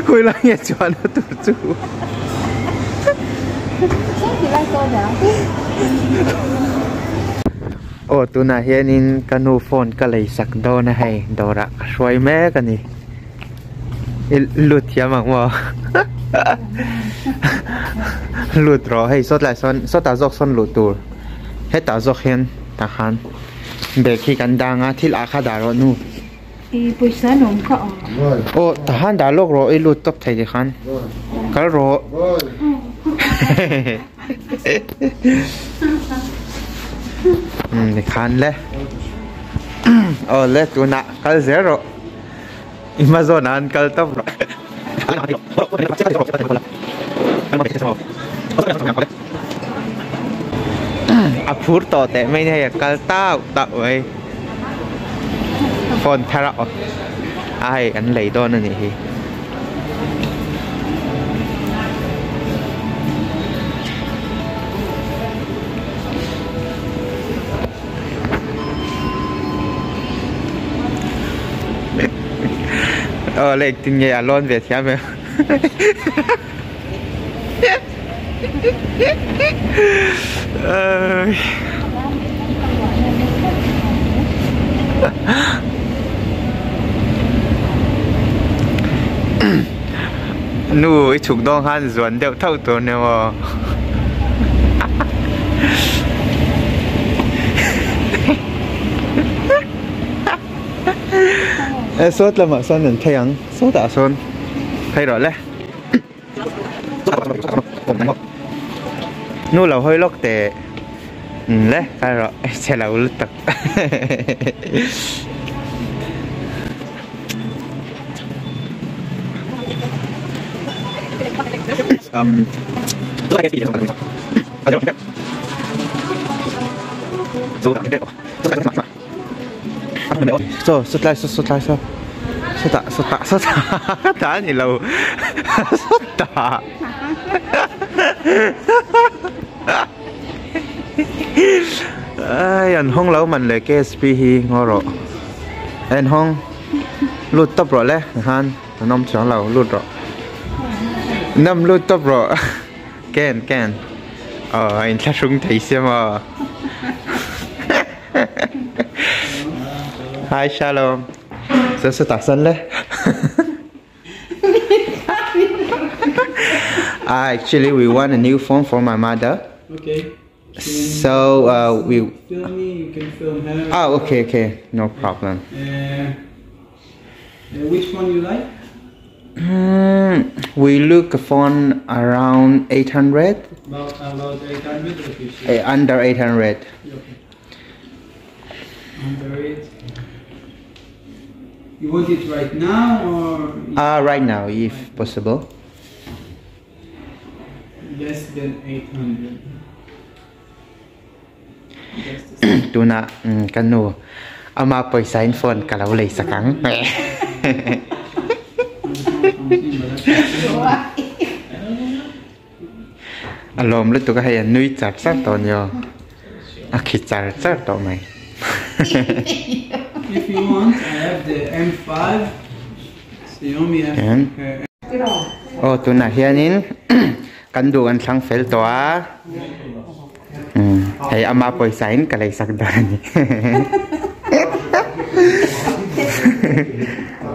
Hui lang ya chuan na turchu. Ồ tu na hian in kanu phone ka lei sak do na hai dora roi me ka ni lut ya mang mo lut ro hay sot lai son sot ta jok son lut tur he ta jok hian ta khan be khi kan danga thil a kha da ro nu i puisa nom ka o ta han da lok ro i lut top thai di khan kal ro để khăn lên lên tụi nạ cal zero Amazon ăn cal tóc rồi à phút tỏ tệ mấy này cal tao tạo ấy phone thara ai anh lấy đó nữa nhỉ lệch tình nhẹ luôn về theo mẹ nuôi chụp đông han ruộng đều thâu tổ nè mà sốt là mà son đừng thay ăn sốt đã son thay rồi đấy nu là hơi lóc tệ đấy thay rồi sẽ là ưu tật sốt lại sốt tạ gì lâu sốt tạ anh không lâu mình lấy cái SP hi ngô rồi anh không lụt tóc rồi đấy han năm chọn lâu lụt rồi năm lụt tóc rồi ken anh chắc sung thấy xem mà Hi Shalom. So tasan le. Actually, we want a new phone for my mother. Okay. So we. Film me. You can film her. Oh, okay, no problem. Which one you like? We look a phone around 800. About 800. Okay. Under 800. Okay. Under it. You want it right now or? Right now, if possible. Less than 800. Tu na kanu ama paisa in phone kalau lei sakang. Alom lu tu ka hay nui chart sát ton yo. Akhi chart to mai. If you want, I have the M5. Xiaomi Oh, tu na hianin kan du an thlang fel to a. Hay ama paisa in kalai sak dan ni.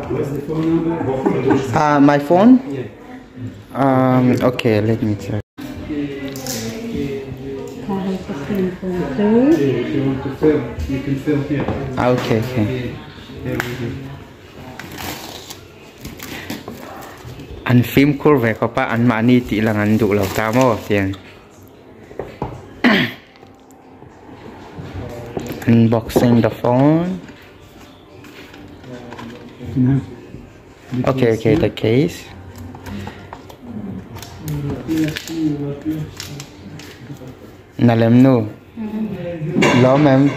What's the phone number? My phone? Okay, let me check. If you want to film, you can film here. Okay. An film kurve ko pa an mani ti lang an du law ta mo tiang. Unboxing the phone. Okay, the case. Nalem nu. Lo mem.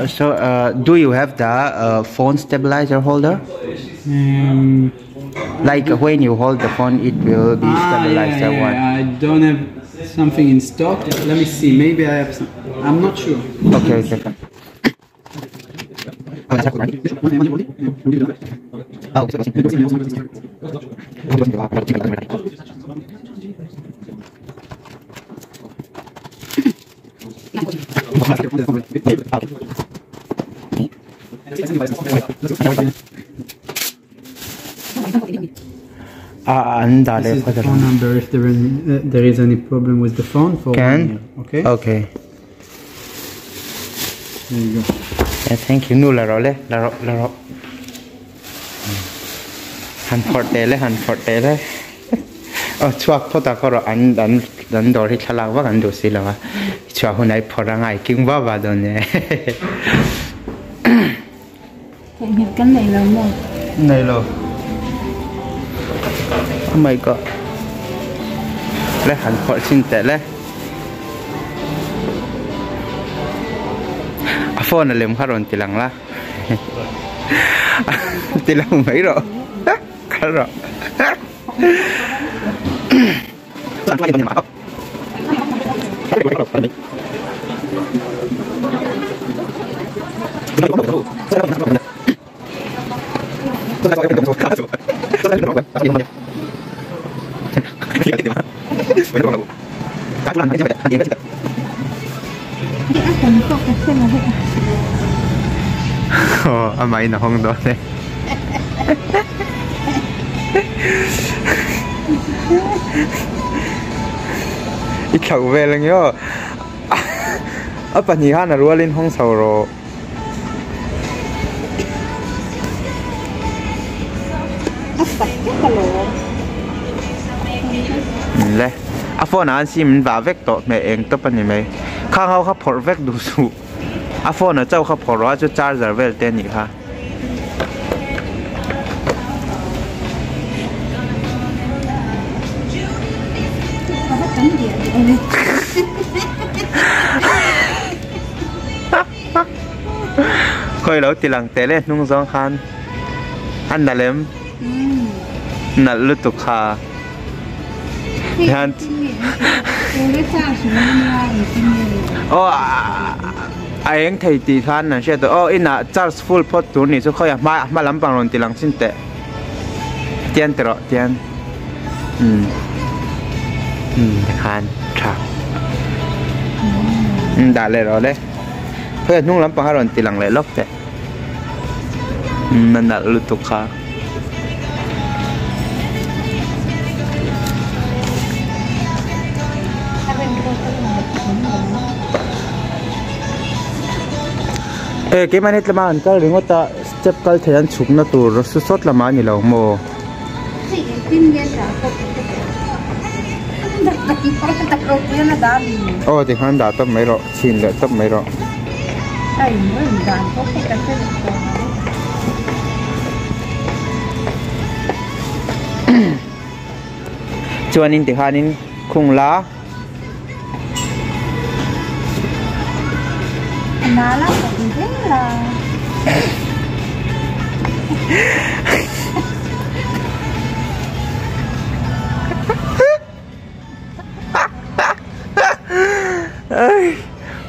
So do you have the phone stabilizer holder? Like when you hold the phone, it will be stabilized. That one. I don't have something in stock. Let me see. Maybe I have some. I'm not sure. Okay, okay. This is the phone number if there is any problem with the phone for 1 year. Okay? Okay. There you go. Yeah, thank you. Nu là rồi, là rồi. Han forte le. Chuak phota ko ro an dor hi thalak wa kan do si lawa. Chua hunai phora ngai king ba do ne. Cái này là một. Này lo. Oh my god. Le han phot sin te le. Phone lem kharon tilang la. Tilang mấy rồi. Kharo. Mày nó không đó đấy. Ít khẩu về là nhớ. Ở bên nhà nó rùa lên không sầu rồi. Lẽ, phone anh xin vào vết tọt mẹ em tập bên này khang hao khắp phật vết đủ số. Phone nó cháu khắp phật rồi cho charger về tên nhỉ ha. Khơi lẩu thì lằng té lên nung gió khan. Anh đã lem. Nãy lúc tục khá. Hắn. Anh thấy tí than là sẽ tôi ina charge full pot tu này số khơi mà làm bằng rồi thì lằng xin tệ. Tiền tệ rồi tiền. Khan chả. Đã lên rồi đấy. Thôi nung lắm bằng rồi thì lằng lại lóc tệ. Nên đã lúc tục khá. Cái này là mà cái này ta step cái thời gian chụp nó tụ rồi sốt là mà như là mồ. Thì hắn đã tập mấy rồi, xin lại tập mấy rồi. Cho anh thì hắn khung lá. Nala cũng thế là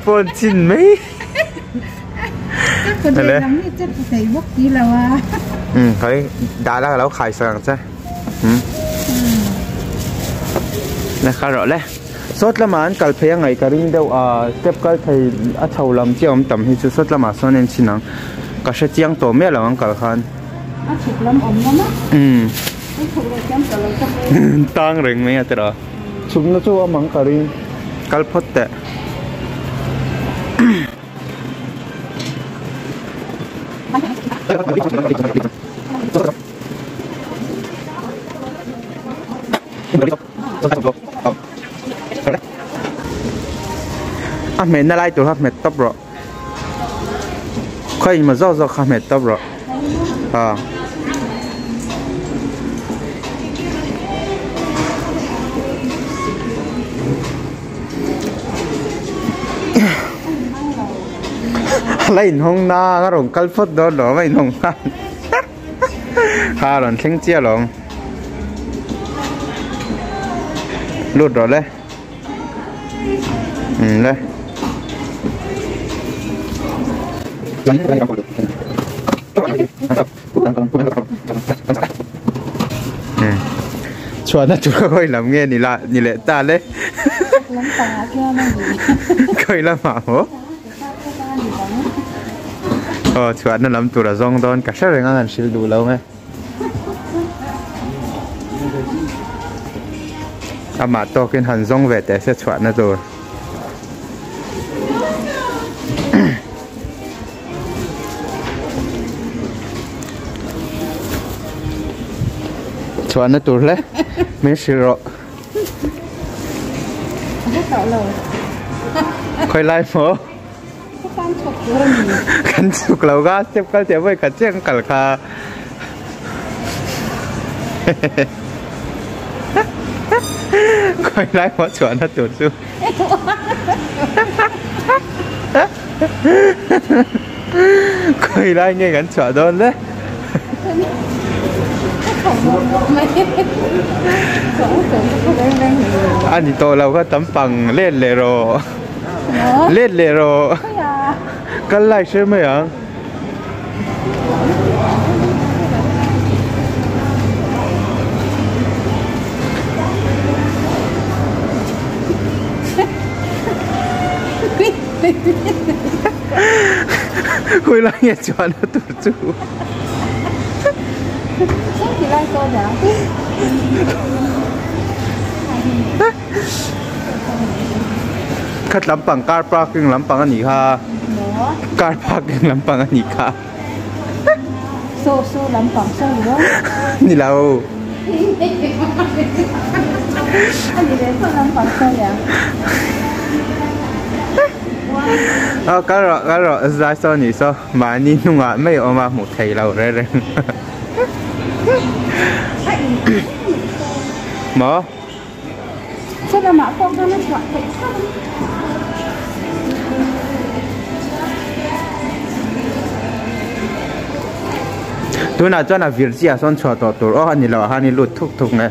phone chín mấy cái đây lắm thì chắc phải bốc tí là thấy đã là lâu khai sang chứ này khá rõ đấy sốt là mà anh cần phải ngày cái riêng đâu tiếp cái thầy ở thầu làm chiều ông tầm thì sốt là mà số nên xin năng có sẽ chiang tổ mẹ là anh cần khăn chụp lắm ổn lắm á tăng rừng mấy cái đó chụp nó cho ông cái riêng cái phốt tệ mẹ nó lại tụi họ mẹ tóc rồi, khơi mà do khá mẹ tóc rồi, lấy hông na cái rồng cắt phốt đó đó vậy hông ha, ha rồi sinh chia rồi, lụt rồi đấy đây chuột nó chú coi làm nghe nhìn lệ ta đấy coi làm mà hố chuột nó làm tụi là rong đòn cả sát rồi ngang xíu đủ lâu nghe mà to cái hành rong về để sẽ chuột nó rồi chuột nó tụt lấy mấy sự rồi khơi lại phố kan chụp lâu ga xếp cái tiền với cả chiếc cả cả khơi lại phố chuột nó tụt xuống khơi lại nghe gắn chuột đôn đấy anh thì tôi lâu có tấm bằng lên lề rồi lên lề rồi cái lại chơi mấy ạ khôi lại nghe cho nó tụt chú thì lại cô đã cắt lắm bằng car parking lắm bằng anh nhỉ ha car parking lắm bằng anh nhỉ ha xô lắm bằng xô gì đó đi đâu anh đi đến con lắm bằng xô vậy cái rồi ra sao nhỉ sao mà nhìn nung à mấy ông mà một thầy lâu rồi đấy mở sao là mà con nó chọn vậy tôi nào cho là việc gì à son chọn tổ tổ anh là anh đi lụt thúc này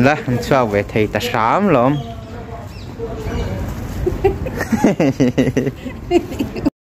là cho về thầy ta sám lắm